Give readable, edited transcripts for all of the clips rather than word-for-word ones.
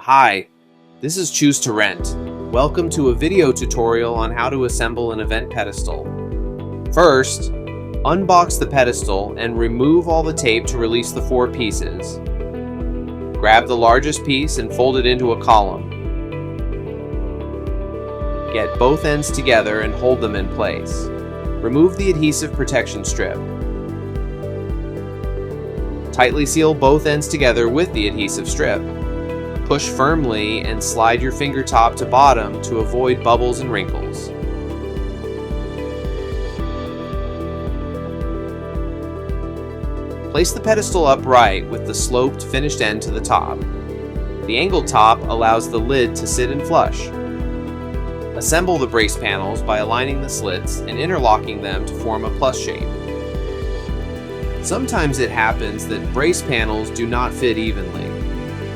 Hi, this is Choose to Rent. Welcome to a video tutorial on how to assemble an event pedestal. First, unbox the pedestal and remove all the tape to release the 4 pieces. Grab the largest piece and fold it into a column. Get both ends together and hold them in place. Remove the adhesive protection strip. Tightly seal both ends together with the adhesive strip. Push firmly and slide your finger top to bottom to avoid bubbles and wrinkles. Place the pedestal upright with the sloped finished end to the top. The angled top allows the lid to sit in flush. Assemble the brace panels by aligning the slits and interlocking them to form a plus shape. Sometimes it happens that brace panels do not fit evenly.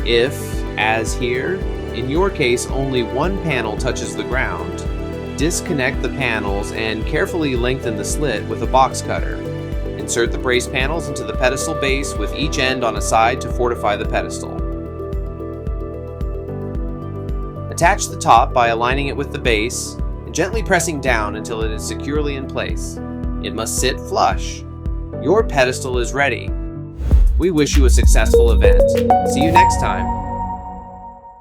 If, as here, in your case only one panel touches the ground, disconnect the panels and carefully lengthen the slit with a box cutter. Insert the brace panels into the pedestal base with each end on a side to fortify the pedestal. Attach the top by aligning it with the base and gently pressing down until it is securely in place. It must sit flush. Your pedestal is ready. We wish you a successful event. See you next time.